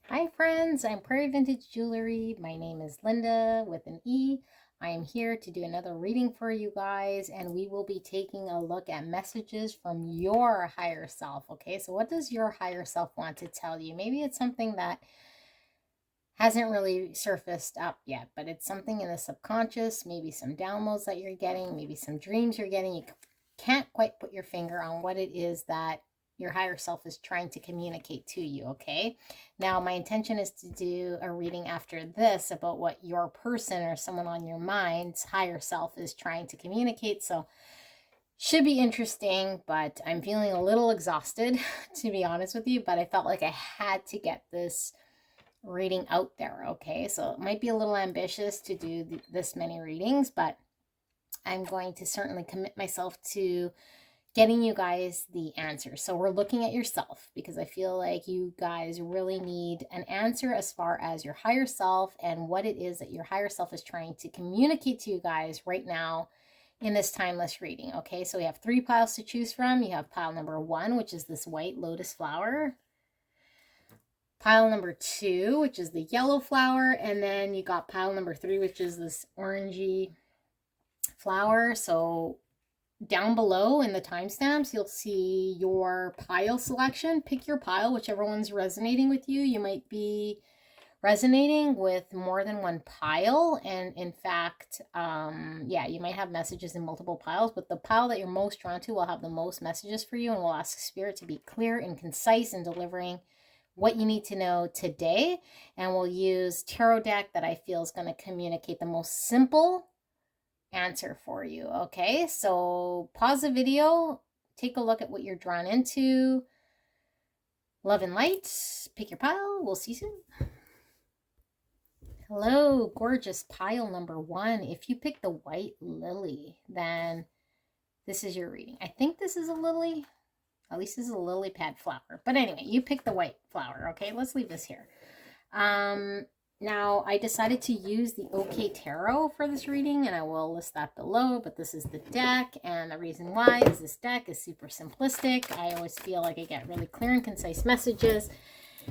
Hi friends, I'm Prairie Vintage Jewelry. My name is Linda with an E. I am here to do another reading for you guys, and we will be taking a look at messages from your higher self. Okay, so what does your higher self want to tell you? Maybe it's something that hasn't really surfaced up yet, but it's something in the subconscious, maybe some downloads that you're getting, maybe some dreams you're getting. You can't quite put your finger on what it is that your higher self is trying to communicate to you, okay? Now, my intention is to do a reading after this about what your person or someone on your mind's higher self is trying to communicate. So, should be interesting, but I'm feeling a little exhausted, to be honest with you. But I felt like I had to get this reading out there, okay? So, it might be a little ambitious to do this many readings, but I'm going to certainly commit myself to getting you guys the answer. So we're looking at yourself because I feel like you guys really need an answer as far as your higher self and what it is that your higher self is trying to communicate to you guys right now in this timeless reading. Okay, so we have 3 piles to choose from. You have pile number 1, which is this white lotus flower. Pile number 2, which is the yellow flower. And then you got pile number 3, which is this orangey flower. So down below in the timestamps, you'll see your pile selection. Pick your pile, whichever one's resonating with you. You might be resonating with more than one pile. And in fact, yeah, you might have messages in multiple piles, but the pile that you're most drawn to will have the most messages for you. And we'll ask Spirit to be clear and concise in delivering what you need to know today. And we'll use tarot deck that I feel is going to communicate the most simple answer for you. Okay, so pause the video, take a look at what you're drawn into. Love and light, pick your pile. We'll see you soon. Hello, gorgeous pile number 1. If you pick the white lily, then this is your reading. I think this is a lily. At least this is a lily pad flower. But anyway, you pick the white flower. Okay, let's leave this here. Now, I decided to use the OK Tarot for this reading, and I will list that below, but this is the deck, and the reason why is this deck is super simplistic. I always feel like I get really clear and concise messages.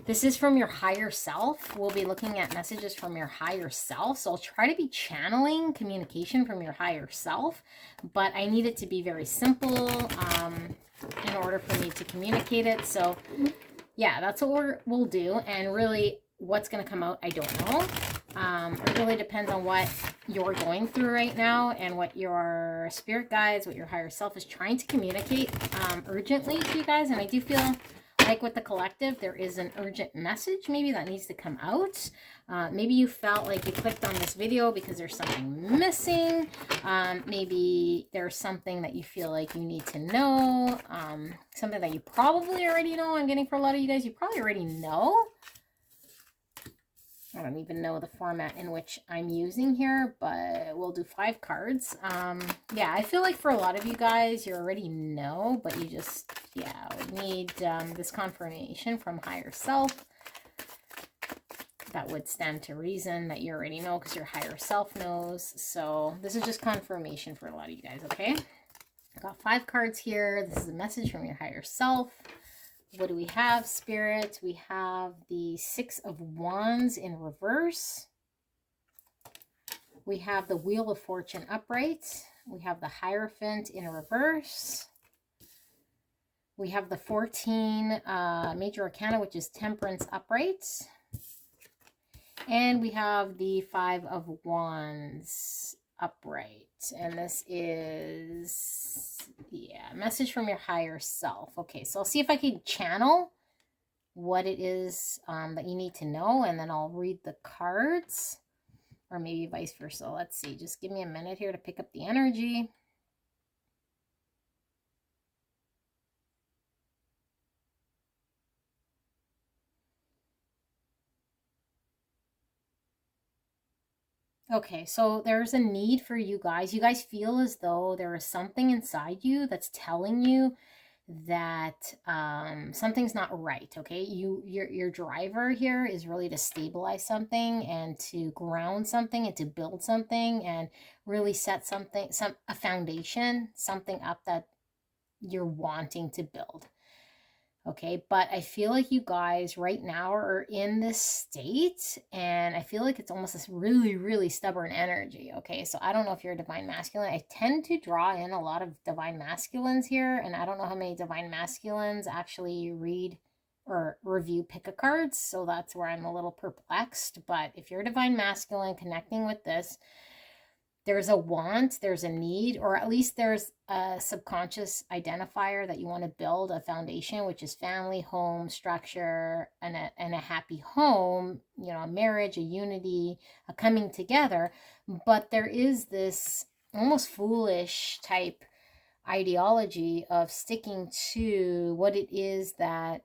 This is from your higher self. We'll be looking at messages from your higher self, so I'll try to be channeling communication from your higher self, but I need it to be very simple in order for me to communicate it. So yeah, that's what we'll do, and really what's going to come out, I don't know. It really depends on what you're going through right now and what your spirit guides, what your higher self is trying to communicate urgently to you guys. And I do feel like with the collective, there is an urgent message maybe that needs to come out. Maybe you felt like you clicked on this video because there's something missing. Maybe there's something that you feel like you need to know. Something that you probably already know. I'm getting for a lot of you guys, you probably already know. I don't even know the format in which I'm using here, but we'll do 5 cards. Yeah, I feel like for a lot of you guys, you already know, but you just, yeah, need this confirmation from higher self. That would stand to reason that you already know because your higher self knows. So this is just confirmation for a lot of you guys, okay? I got 5 cards here. This is a message from your higher self. What do we have, Spirit? We have the 6 of Wands in reverse. We have the Wheel of Fortune upright. We have the Hierophant in reverse. We have the 14 Major Arcana, which is Temperance upright. And we have the 5 of Wands upright. And this is, yeah, message from your higher self. Okay, so I'll see if I can channel what it is that you need to know, and then I'll read the cards, or maybe vice versa. Let's see. Just give me a minute here to pick up the energy. Okay, so there's a need for you guys. You guys feel as though there is something inside you that's telling you that something's not right. Okay, your driver here is really to stabilize something and to ground something and to build something and really set a foundation, something up that you're wanting to build. Okay, but I feel like you guys right now are in this state, and I feel like it's almost this really, really stubborn energy. Okay, so I don't know if you're a divine masculine. I tend to draw in a lot of divine masculines here, and I don't know how many divine masculines actually read or review pick-a-cards, so that's where I'm a little perplexed. But if you're a divine masculine connecting with this, there's a want, there's a need, or at least there's a subconscious identifier that you want to build a foundation, which is family, home, structure, and a happy home, you know, a marriage, a unity, a coming together. But there is this almost foolish type ideology of sticking to what it is that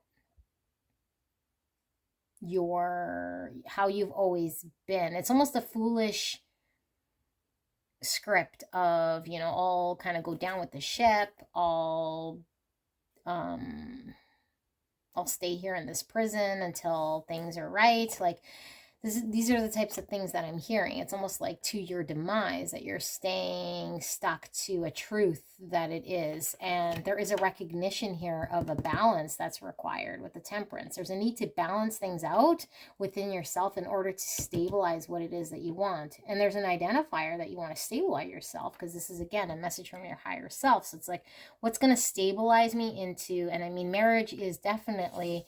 how you've always been. It's almost a foolish script of, you know, I'll kind of go down with the ship, um I'll stay here in this prison until things are right. Like these are the types of things that I'm hearing. It's almost like to your demise, that you're staying stuck to a truth that it is. And there is a recognition here of a balance that's required with the temperance. There's a need to balance things out within yourself in order to stabilize what it is that you want. And there's an identifier that you want to stabilize yourself, because this is, again, a message from your higher self. So it's like, what's going to stabilize me into, and I mean, marriage is definitely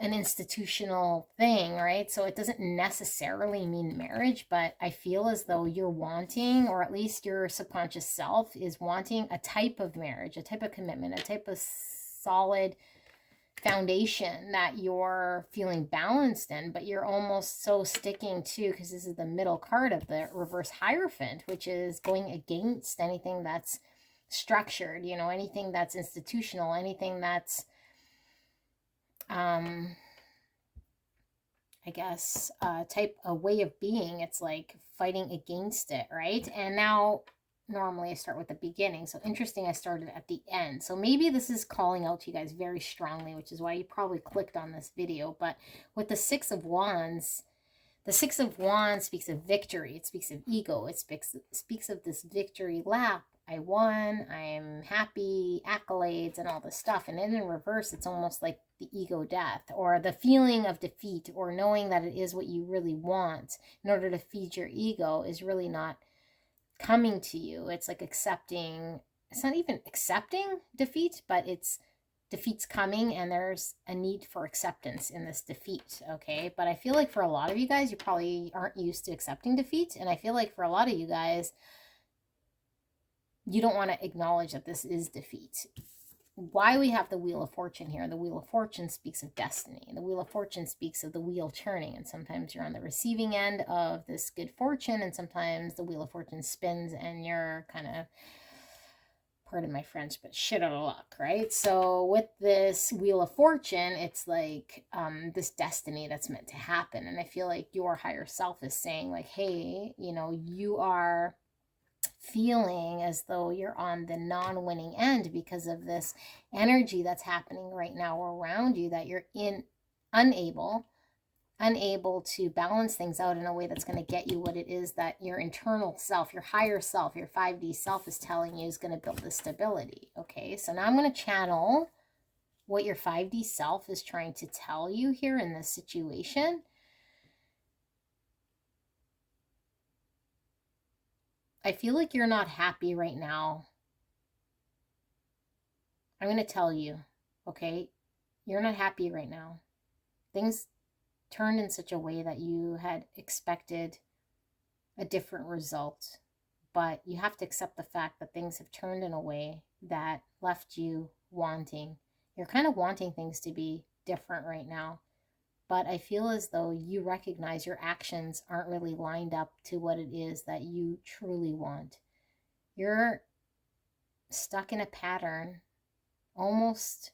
an institutional thing, right? So it doesn't necessarily mean marriage, but I feel as though you're wanting, or at least your subconscious self is wanting, a type of marriage, a type of commitment, a type of solid foundation that you're feeling balanced in, but you're almost so sticking to, because this is the middle card of the reverse Hierophant, which is going against anything that's structured, you know, anything that's institutional, anything that's I guess, type a way of being. It's like fighting against it, right? And now, normally I start with the beginning. So interesting, I started at the end. So maybe this is calling out to you guys very strongly, which is why you probably clicked on this video. But with the Six of Wands, the Six of Wands speaks of victory. It speaks of ego. It speaks of this victory lap. I won, I'm happy, accolades, and all this stuff. And then in reverse, it's almost like the ego death, or the feeling of defeat, or knowing that it is what you really want in order to feed your ego is really not coming to you. It's like accepting, it's not even accepting defeat, but it's defeat's coming, and there's a need for acceptance in this defeat, okay? But I feel like for a lot of you guys, you probably aren't used to accepting defeat. And I feel like for a lot of you guys, you don't want to acknowledge that this is defeat. Why we have the Wheel of Fortune here. The Wheel of Fortune speaks of destiny. The Wheel of Fortune speaks of the wheel turning. And sometimes you're on the receiving end of this good fortune, and sometimes the Wheel of Fortune spins and you're kind of, pardon my French, but shit out of luck, right? So with this Wheel of Fortune, it's like this destiny that's meant to happen. And I feel like your higher self is saying, like, hey, you know, you are feeling as though you're on the non-winning end because of this energy that's happening right now around you, that you're unable to balance things out in a way that's going to get you what it is that your internal self, your higher self, your 5D self is telling you is going to build the stability. Okay, so now I'm going to channel what your 5D self is trying to tell you here in this situation. I feel like you're not happy right now. I'm going to tell you, okay? You're not happy right now. Things turned in such a way that you had expected a different result. But you have to accept the fact that things have turned in a way that left you wanting. You're kind of wanting things to be different right now. But I feel as though you recognize your actions aren't really lined up to what it is that you truly want. You're stuck in a pattern almost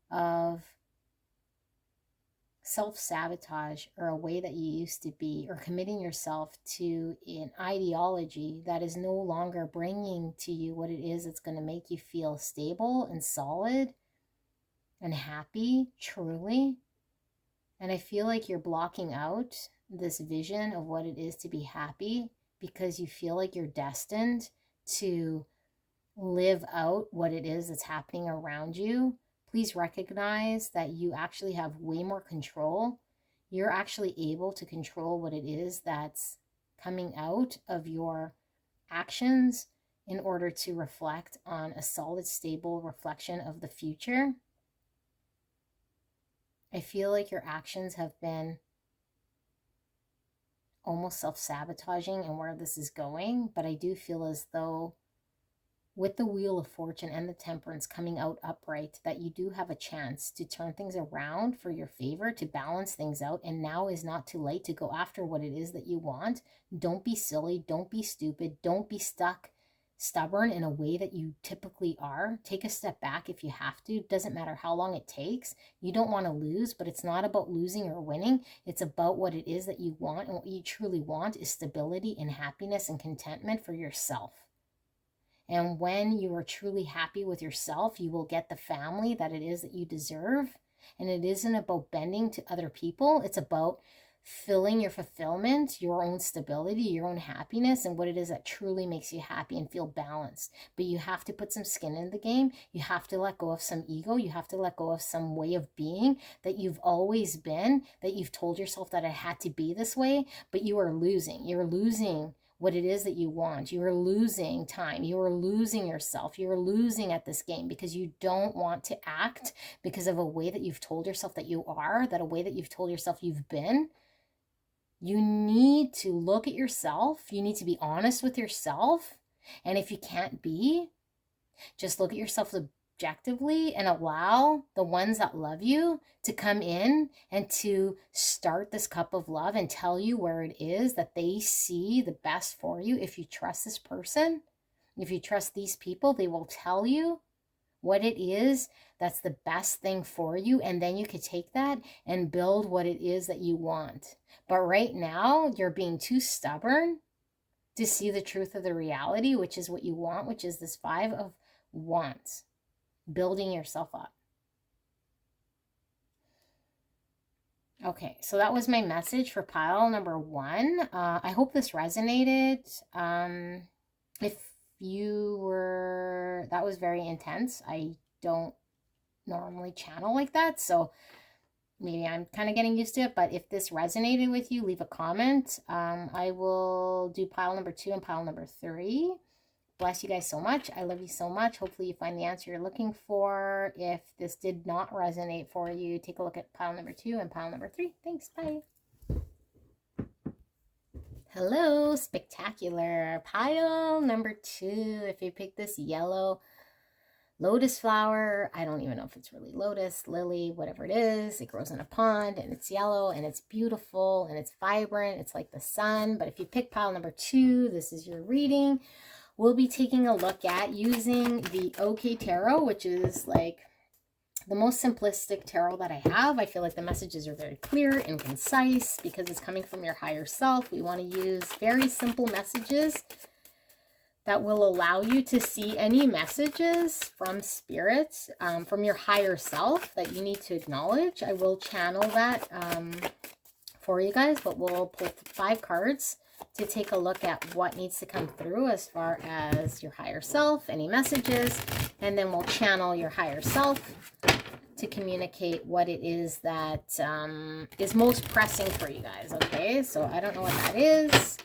of self-sabotage, or a way that you used to be, or committing yourself to an ideology that is no longer bringing to you what it is that's going to make you feel stable and solid and happy, truly. And I feel like you're blocking out this vision of what it is to be happy because you feel like you're destined to live out what it is that's happening around you. please recognize that you actually have way more control. You're actually able to control what it is that's coming out of your actions in order to reflect on a solid, stable reflection of the future. I feel like your actions have been almost self-sabotaging and where this is going, but I do feel as though with the Wheel of Fortune and the Temperance coming out upright, that you do have a chance to turn things around for your favor, to balance things out, and now is not too late to go after what it is that you want. Don't be silly, don't be stupid, don't be stubborn in a way that you typically are. Take a step back if you have to. Doesn't matter how long it takes. You don't want to lose, but it's not about losing or winning. It's about what it is that you want, and what you truly want is stability and happiness and contentment for yourself. And when you are truly happy with yourself, you will get the family that it is that you deserve. And it isn't about bending to other people. It's about filling your fulfillment, your own stability, your own happiness, and what it is that truly makes you happy and feel balanced. But you have to put some skin in the game. You have to let go of some ego. You have to let go of some way of being that you've always been, that you've told yourself that it had to be this way, but you are losing. You're losing what it is that you want. You are losing time. You are losing yourself. You are losing at this game because you don't want to act because of a way that you've told yourself that you are, that a way that you've told yourself you've been. You need to look at yourself. You need to be honest with yourself. And if you can't be, just look at yourself objectively and allow the ones that love you to come in and to start this cup of love and tell you where it is that they see the best for you. If you trust this person, if you trust these people, they will tell you what it is that's the best thing for you, and then you could take that and build what it is that you want. But right now, you're being too stubborn to see the truth of the reality, which is what you want, which is this 5 of Wands, building yourself up. Okay, so that was my message for pile number 1. I hope this resonated. If you were, that was very intense. I don't normally channel like that, so maybe I'm kind of getting used to it. But if this resonated with you, leave a comment. I will do pile number 2 and pile number 3. Bless you guys so much. I love you so much. Hopefully you find the answer you're looking for. If this did not resonate for you, take a look at pile number 2 and pile number 3. Thanks. Bye. Hello, spectacular. Pile number 2. If you pick this yellow lotus flower, I don't even know if it's really lotus, lily, whatever it is. It grows in a pond and it's yellow and it's beautiful and it's vibrant. It's like the sun. But if you pick pile number 2, this is your reading. We'll be taking a look at using the OK Tarot, which is like the most simplistic tarot that I have. I feel like the messages are very clear and concise because it's coming from your higher self. We want to use very simple messages that will allow you to see any messages from spirit, from your higher self that you need to acknowledge. I will channel that for you guys, but we'll pull 5 cards to take a look at what needs to come through as far as your higher self, any messages, and then we'll channel your higher self to communicate what it is that is most pressing for you guys, okay? So I don't know what that is,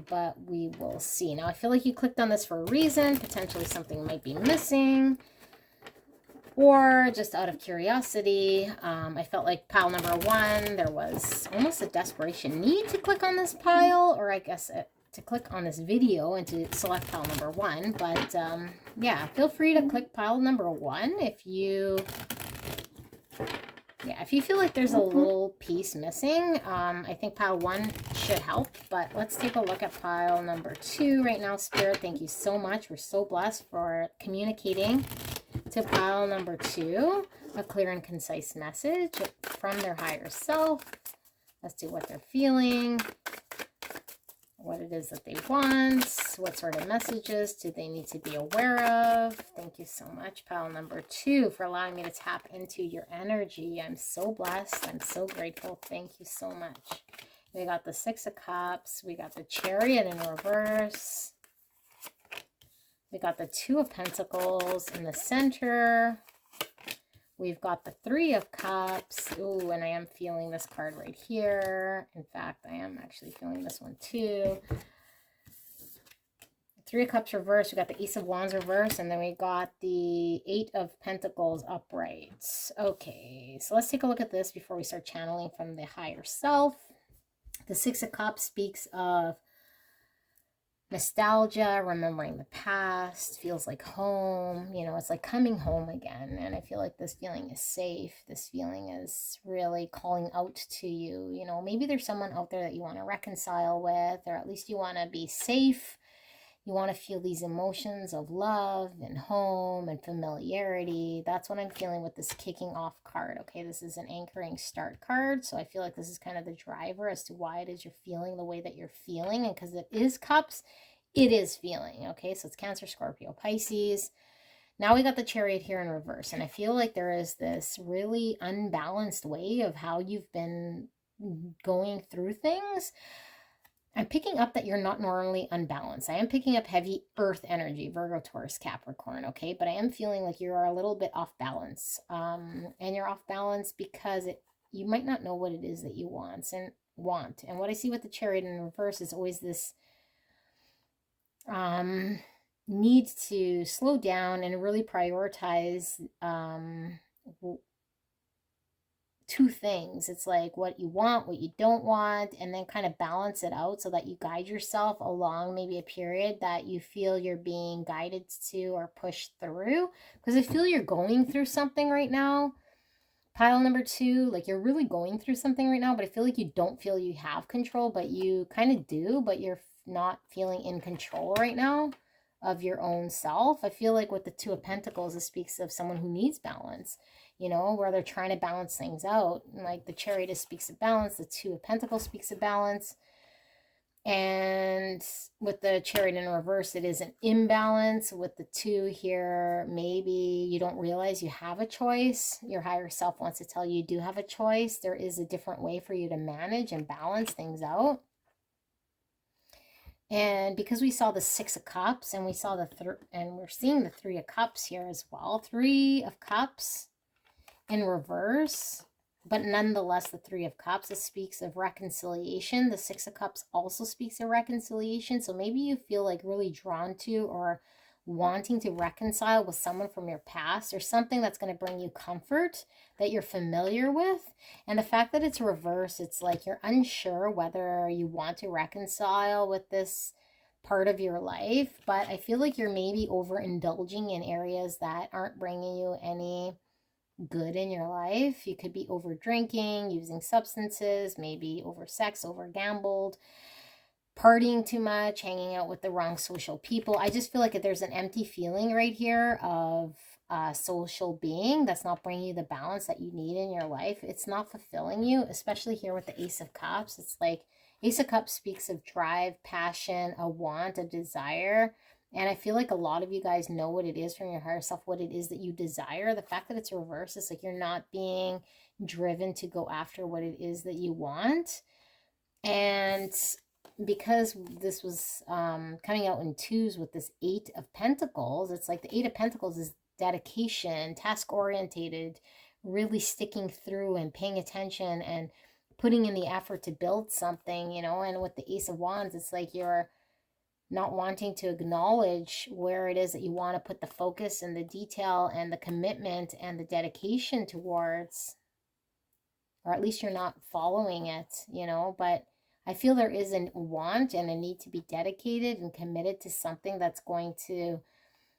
but we will see. Now, I feel like you clicked on this for a reason. Potentially something might be missing, or just out of curiosity. I felt like pile number 1, there was almost a desperation need to click on this pile, or I guess to click on this video and to select pile number 1. But yeah, feel free to click pile number 1 if you feel like there's a little piece missing. I think pile 1 should help, but let's take a look at pile number 2 right now. Spirit, thank you so much. We're so blessed for communicating to pile number 2, a clear and concise message from their higher self as to what they're feeling, what it is that they want, what sort of messages do they need to be aware of. Thank you so much, pile number 2, for allowing me to tap into your energy. I'm so blessed. I'm so grateful. Thank you so much. We got the 6 of Cups. We got the Chariot in reverse. We got the 2 of Pentacles in the center. we've got the Three of Cups. Ooh, and I am feeling this card right here. In fact, I am actually feeling this one too. Three of Cups reversed. We got the Ace of Wands reversed, and then we got the Eight of Pentacles upright. Okay, so let's take a look at this before we start channeling from the higher self. The Six of Cups speaks of nostalgia, remembering the past, feels like home. You know, it's like coming home again. And I feel like this feeling is safe. This feeling is really calling out to you. You know, maybe there's someone out there that you want to reconcile with, or at least you want to be safe. You want to feel these emotions of love and home and familiarity. That's what I'm feeling with this kicking off card. Okay, this is an anchoring start card. So I feel like this is kind of the driver as to why it is you're feeling the way that you're feeling. And because it is cups, it is feeling. Okay, so it's Cancer, Scorpio, Pisces. Now we got the Chariot here in reverse. And I feel like there is this really unbalanced way of how you've been going through things. I'm picking up that you're not normally unbalanced. I am picking up heavy earth energy, Virgo, Taurus, Capricorn, okay? But I am feeling like you are a little bit off balance. And you're off balance because you might not know what it is that you want. And what I see with the Chariot in reverse is always this need to slow down and really prioritize two things. It's like what you want, what you don't want, and then kind of balance it out so that you guide yourself along maybe a period that you feel you're being guided to or pushed through. Because I feel you're going through something right now. Pile number two, like you're really going through something right now, but I feel like you don't feel you have control, but you kind of do, but you're not feeling in control right now of your own self. I feel like with the Two of Pentacles, it speaks of someone who needs balance, you know, where they're trying to balance things out. And like the Chariot speaks of balance, the Two of Pentacles speaks of balance. And with the Chariot in reverse, it is an imbalance. With the two here, maybe you don't realize you have a choice. Your higher self wants to tell you you do have a choice. There is a different way for you to manage and balance things out. And because we saw the Six of Cups and we saw and we're seeing the Three of Cups here as well. Three of Cups in reverse, but nonetheless the Three of Cups, it speaks of reconciliation. The Six of Cups also speaks of reconciliation. So maybe you feel like really drawn to or wanting to reconcile with someone from your past or something that's going to bring you comfort that you're familiar with. And the fact that it's reverse, it's like you're unsure whether you want to reconcile with this part of your life, but I feel like you're maybe overindulging in areas that aren't bringing you any good in your life. You could be over drinking, using substances, maybe over sex, over gambled, partying too much, hanging out with the wrong social people. I just feel like there's an empty feeling right here of social being that's not bringing you the balance that you need in your life. It's not fulfilling you, especially here with the Ace of Cups. It's like Ace of Cups speaks of drive, passion, a want, a desire. And I feel like a lot of you guys know what it is from your higher self, what it is that you desire. The fact that it's reversed is like you're not being driven to go after what it is that you want. And because this was coming out in twos with this Eight of Pentacles, it's like the Eight of Pentacles is dedication, task-orientated, really sticking through and paying attention and putting in the effort to build something, you know. And with the Ace of Wands, it's like you're not wanting to acknowledge where it is that you want to put the focus and the detail and the commitment and the dedication towards, or at least you're not following it, you know. But I feel there is a want and a need to be dedicated and committed to something that's going to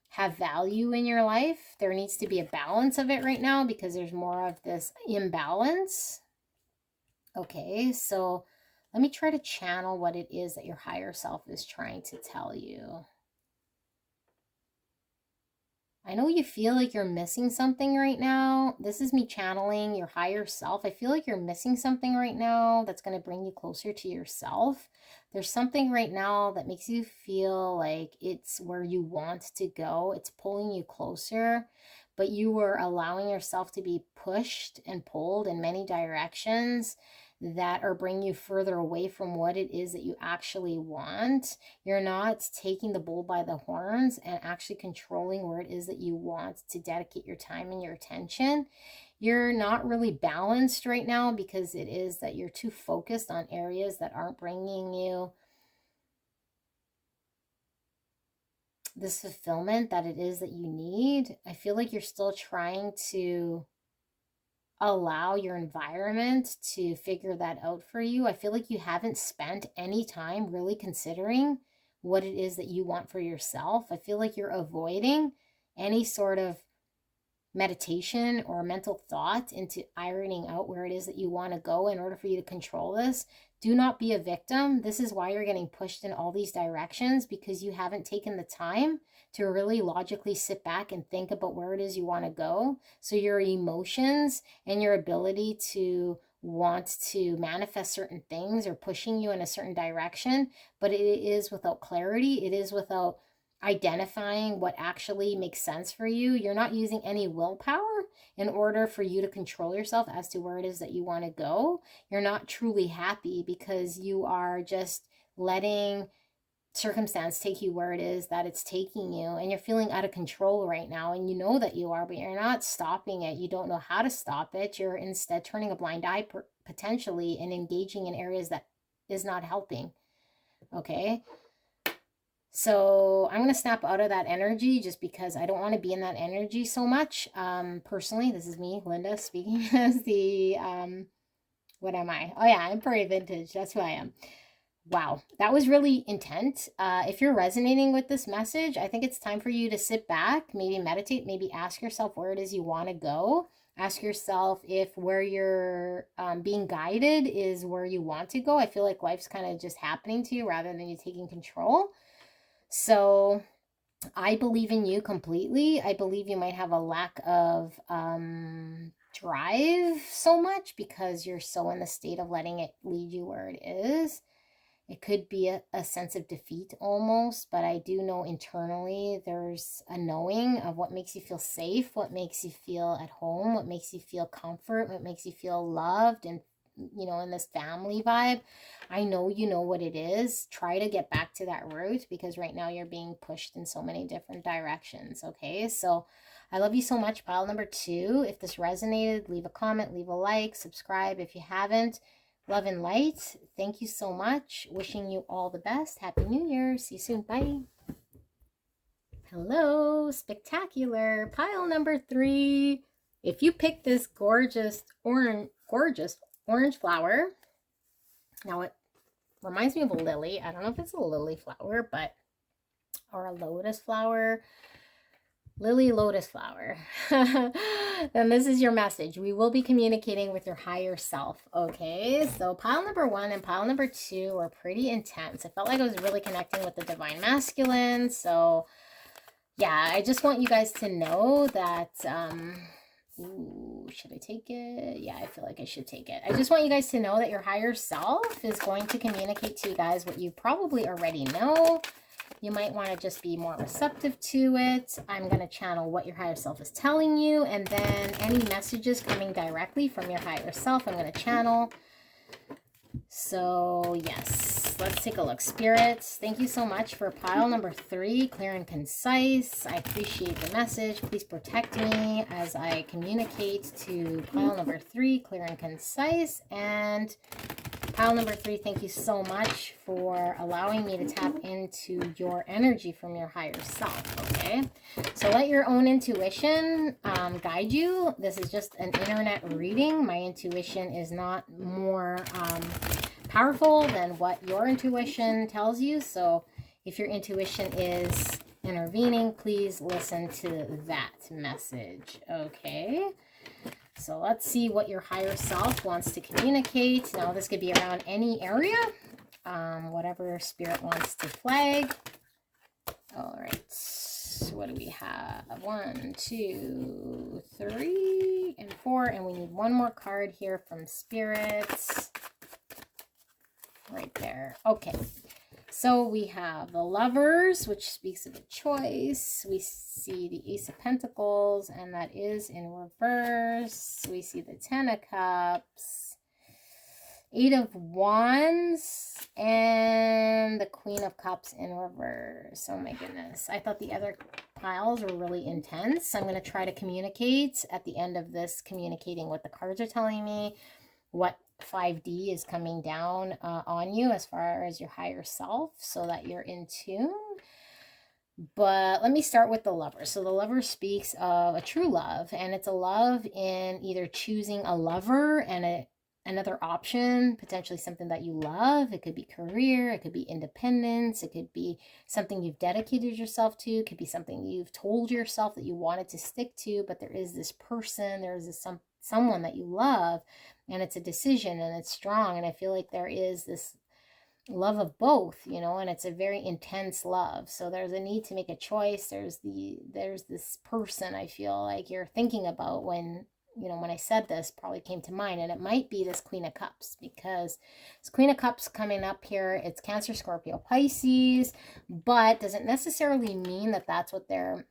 have value in your life. There needs to be a balance of it right now because there's more of this imbalance. Okay, so let me try to channel what it is that your higher self is trying to tell you. I know you feel like you're missing something right now. This is me channeling your higher self. I feel like you're missing something right now that's going to bring you closer to yourself. There's something right now that makes you feel like it's where you want to go. It's pulling you closer, but you were allowing yourself to be pushed and pulled in many directions that are bringing you further away from what it is that you actually want. You're not taking the bull by the horns and actually controlling where it is that you want to dedicate your time and your attention. You're not really balanced right now because it is that you're too focused on areas that aren't bringing you this fulfillment that it is that you need. I feel like you're still trying to allow your environment to figure that out for you. I feel like you haven't spent any time really considering what it is that you want for yourself. I feel like you're avoiding any sort of meditation or mental thought into ironing out where it is that you want to go in order for you to control this. Do not be a victim. This is why you're getting pushed in all these directions, because you haven't taken the time to really logically sit back and think about where it is you want to go. So your emotions and your ability to want to manifest certain things are pushing you in a certain direction, but it is without clarity. It is without identifying what actually makes sense for you. You're not using any willpower in order for you to control yourself as to where it is that you want to go. You're not truly happy because you are just letting circumstance take you where it is that it's taking you, and you're feeling out of control right now, and you know that you are, but you're not stopping it. You don't know how to stop it. You're instead turning a blind eye potentially and engaging in areas that is not helping. Okay, so I'm going to snap out of that energy just because I don't want to be in that energy so much. Personally, this is me, Linda, speaking as the, what am I? Oh yeah, I'm Prairie Vintage. That's who I am. Wow, that was really intense. If you're resonating with this message, I think it's time for you to sit back, maybe meditate, maybe ask yourself where it is you want to go. Ask yourself if where you're being guided is where you want to go. I feel like life's kind of just happening to you rather than you taking control. So I believe in you completely. I believe you might have a lack of drive so much because you're so in the state of letting it lead you where it is. It could be a sense of defeat almost, but I do know internally there's a knowing of what makes you feel safe, what makes you feel at home, what makes you feel comfort, what makes you feel loved and, you know, in this family vibe. I know you know what it is. Try to get back to that root because right now you're being pushed in so many different directions, okay? So I love you so much, pile number 2. If this resonated, leave a comment, leave a like, subscribe if you haven't. Love and light. Thank you so much. Wishing you all the best. Happy New Year. See you soon. Bye. Hello, spectacular. Pile number 3. If you pick this gorgeous orange flower, now it reminds me of a lily. I don't know if it's a lily flower, but, or a lotus flower. Lily lotus flower. Then this is your message. We will be communicating with your higher self. Okay, so pile number 1 and pile number 2 were pretty intense. I felt like I was really connecting with the divine masculine. So yeah, I just want you guys to know that ooh, should I take it? Yeah, I feel like I should take it. I just want you guys to know that your higher self is going to communicate to you guys what you probably already know. You might want to just be more receptive to it. I'm going to channel what your higher self is telling you, and then any messages coming directly from your higher self, I'm going to channel. So yes, let's take a look. Spirits, thank you so much for pile number 3, clear and concise. I appreciate the message. Please protect me as I communicate to pile number 3, clear and concise. And pile number 3, thank you so much for allowing me to tap into your energy from your higher self, okay? So let your own intuition guide you. This is just an internet reading. My intuition is not more powerful than what your intuition tells you. So if your intuition is intervening, please listen to that message, okay? So let's see what your higher self wants to communicate. Now this could be around any area, whatever spirit wants to flag. All right, so what do we have? 1, 2, 3, and 4, and we need one more card here from spirits. Right there. Okay. So we have the Lovers, which speaks of a choice. We see the Ace of Pentacles, and that is in reverse. We see the Ten of Cups. Eight of Wands and the Queen of Cups in reverse. Oh my goodness. I thought the other piles were really intense. I'm going to try to communicate at the end of this, communicating what the cards are telling me, what 5D is coming down on you as far as your higher self, so that you're in tune. But let me start with the Lover. So the Lover speaks of a true love, and it's a love in either choosing a lover and another option, potentially something that you love. It could be career, it could be independence, it could be something you've dedicated yourself to, it could be something you've told yourself that you wanted to stick to, but there is this person, there is this someone that you love, and it's a decision and it's strong. And I feel like there is this love of both, you know, and it's a very intense love. So there's a need to make a choice. There's this person I feel like you're thinking about when, you know, when I said this, probably came to mind, and it might be this Queen of Cups, because this Queen of Cups coming up here, it's Cancer, Scorpio, Pisces, but doesn't necessarily mean that that's what their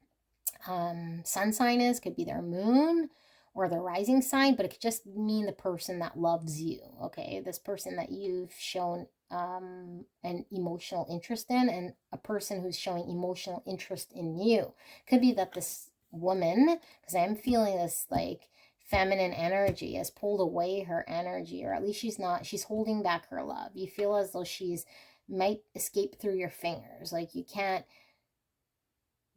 sun sign is. Could be their moon or the rising sign, but it could just mean the person that loves you, okay? This person that you've shown an emotional interest in, and a person who's showing emotional interest in you. Could be that this woman, because I'm feeling this like feminine energy, has pulled away her energy, or at least she's holding back her love. You feel as though she's might escape through your fingers. Like you can't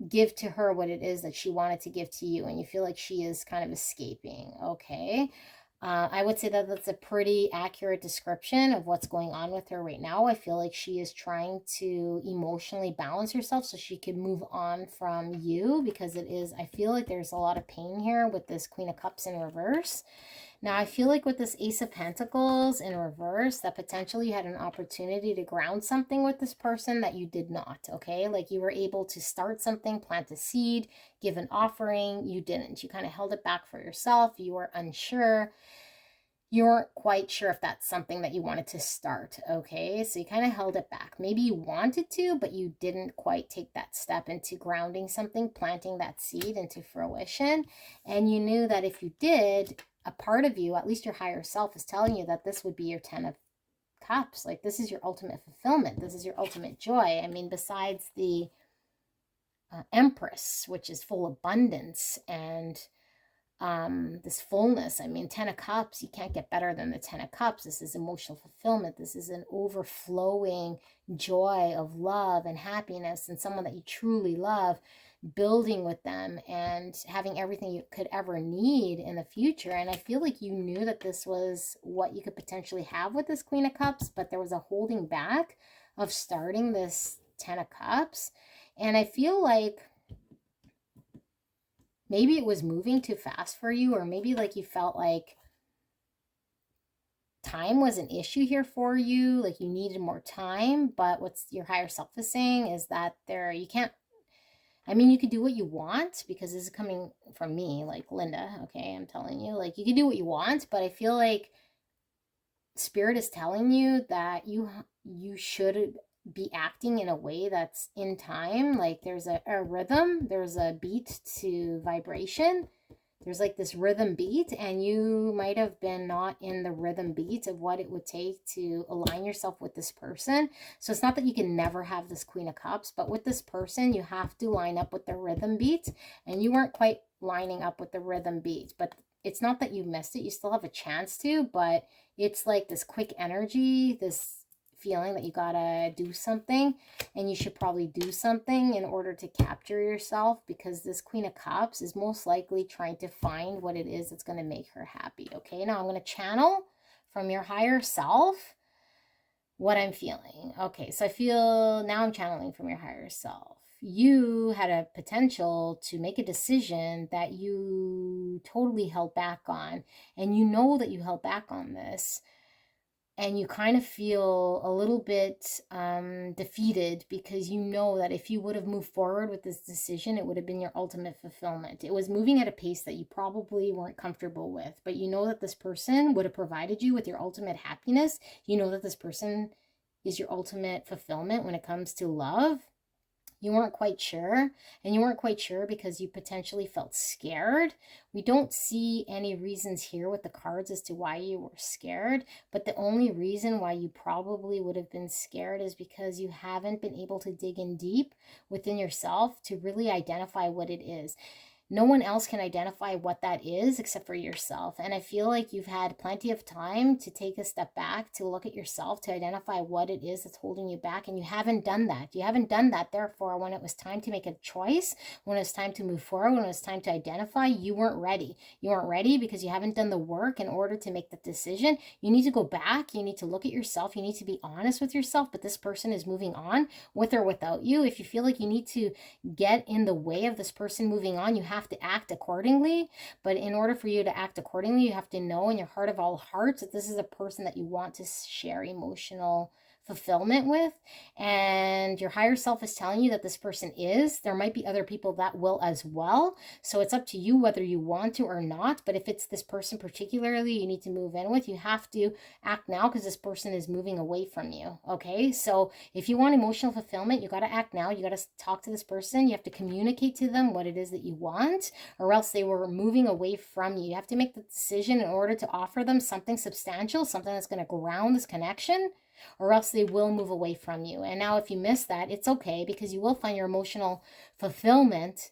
give to her what it is that she wanted to give to you, and you feel like she is kind of escaping, okay? I would say that that's a pretty accurate description of what's going on with her right now. I feel like she is trying to emotionally balance herself so she can move on from you, because I feel like there's a lot of pain here with this Queen of Cups in reverse. Now, I feel like with this Ace of Pentacles in reverse, that potentially you had an opportunity to ground something with this person that you did not, okay? Like you were able to start something, plant a seed, give an offering. You didn't. You kind of held it back for yourself. You were unsure. You weren't quite sure if that's something that you wanted to start, okay? So you kind of held it back. Maybe you wanted to, but you didn't quite take that step into grounding something, planting that seed into fruition. And you knew that if you did, a part of you, at least your higher self, is telling you that this would be your 10 of Cups. Like this is your ultimate fulfillment. This is your ultimate joy. I mean, besides the Empress, which is full abundance and this fullness. I mean, 10 of Cups, you can't get better than the 10 of Cups. This is emotional fulfillment. This is an overflowing joy of love and happiness, and someone that you truly love, building with them and having everything you could ever need in the future. And I feel like you knew that this was what you could potentially have with this Queen of Cups, but there was a holding back of starting this 10 of Cups. And I feel like maybe it was moving too fast for you, or maybe like you felt like time was an issue here for you, like you needed more time. But what's your higher self is saying is that you can't, I mean, you could do what you want, because this is coming from me, like Linda, okay? I'm telling you, like you can do what you want, but I feel like Spirit is telling you that you should be acting in a way that's in time. Like there's a rhythm, there's a beat to vibration. There's like this rhythm beat, and you might have been not in the rhythm beat of what it would take to align yourself with this person. So it's not that you can never have this Queen of Cups, but with this person, you have to line up with the rhythm beat, and you weren't quite lining up with the rhythm beat. But it's not that you missed it. You still have a chance to, but it's like this quick energy, this feeling that you gotta do something, and you should probably do something in order to capture yourself, because this Queen of Cups is most likely trying to find what it is that's going to make her happy. Okay, now I'm going to channel from your higher self what I'm feeling. Okay, so now I'm channeling from your higher self. You had a potential to make a decision that you totally held back on, and you know that you held back on this. And you kind of feel a little bit defeated, because you know that if you would have moved forward with this decision, it would have been your ultimate fulfillment. It was moving at a pace that you probably weren't comfortable with, but you know that this person would have provided you with your ultimate happiness. You know that this person is your ultimate fulfillment when it comes to love. you weren't quite sure, and you weren't quite sure because you potentially felt scared. We don't see any reasons here with the cards as to why you were scared, but the only reason why you probably would have been scared is because you haven't been able to dig in deep within yourself to really identify what it is. No one else can identify what that is except for yourself. And I feel like you've had plenty of time to take a step back, to look at yourself, to identify what it is that's holding you back. And you haven't done that. You haven't done that. Therefore, when it was time to make a choice, when it was time to move forward, when it was time to identify, you weren't ready. You weren't ready because you haven't done the work in order to make the decision. You need to go back. You need to look at yourself. You need to be honest with yourself. But this person is moving on with or without you. If you feel like you need to get in the way of this person moving on, you have to act accordingly. But in order for you to act accordingly, you have to know in your heart of all hearts that this is a person that you want to share emotional fulfillment with, and your higher self is telling you that this person is. There might be other people that will as well, so it's up to you whether you want to or not. But if it's this person particularly you need to move in with, you have to act now because this person is moving away from you. Okay, so if you want emotional fulfillment, you got to act now. You got to talk to this person. You have to communicate to them what it is that you want, or else they were moving away from you. You have to make the decision in order to offer them something substantial, something that's going to ground this connection, or else they will move away from you. And now if you miss that, it's okay, because you will find your emotional fulfillment,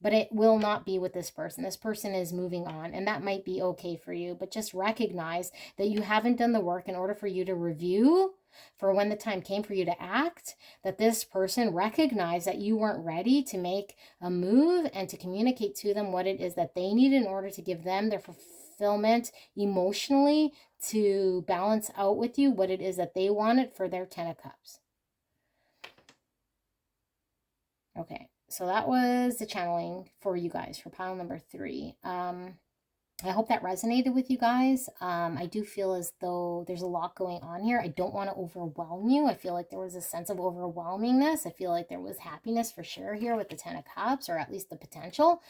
but it will not be with this person. This person is moving on, and that might be okay for you. But just recognize that you haven't done the work in order for you to review for when the time came for you to act, that this person recognized that you weren't ready to make a move and to communicate to them what it is that they need in order to give them their fulfillment emotionally, to balance out with you what it is that they wanted for their 10 of Cups. Okay, so that was the channeling for you guys for pile number 3. I hope that resonated with you guys. I do feel as though there's a lot going on here. I don't want to overwhelm you. I feel like there was a sense of overwhelmingness. I feel like there was happiness for sure here with the 10 of Cups, or at least the potential.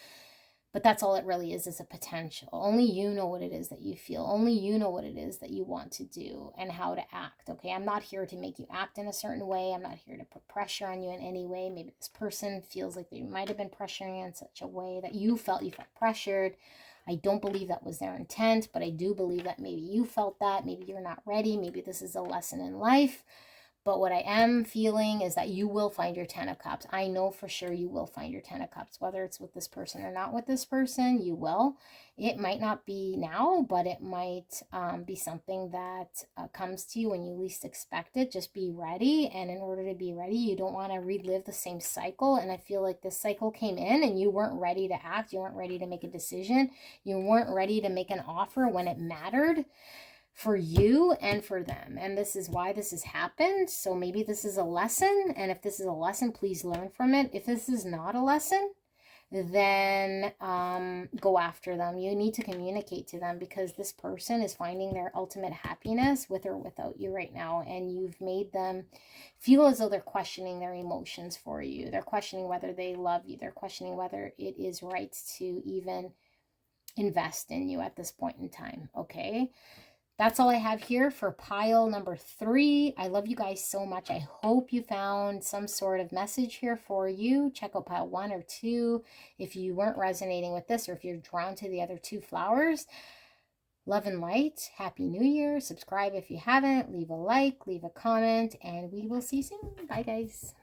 But that's all it really is a potential. Only you know what it is that you feel. Only you know what it is that you want to do and how to act, okay? I'm not here to make you act in a certain way. I'm not here to put pressure on you in any way. Maybe this person feels like they might have been pressuring you in such a way that you felt pressured. I don't believe that was their intent, but I do believe that maybe you felt that. Maybe you're not ready. Maybe this is a lesson in life. But what I am feeling is that you will find your 10 of Cups. I know for sure you will find your 10 of Cups. Whether it's with this person or not with this person, you will. It might not be now, but it might be something that comes to you when you least expect it. Just be ready. And in order to be ready, you don't want to relive the same cycle. And I feel like this cycle came in and you weren't ready to act. You weren't ready to make a decision. You weren't ready to make an offer when it mattered for you and for them. And this is why this has happened. So maybe this is a lesson. And if this is a lesson, please learn from it. If this is not a lesson, then go after them. You need to communicate to them, because this person is finding their ultimate happiness with or without you right now. And you've made them feel as though they're questioning their emotions for you. They're questioning whether they love you. They're questioning whether it is right to even invest in you at this point in time. Okay. That's all I have here for pile number 3. I love you guys so much. I hope you found some sort of message here for you. Check out pile 1 or 2 if you weren't resonating with this, or if you're drawn to the other 2 flowers. Love and light. Happy New Year. Subscribe if you haven't. Leave a like, leave a comment, and we will see you soon. Bye, guys.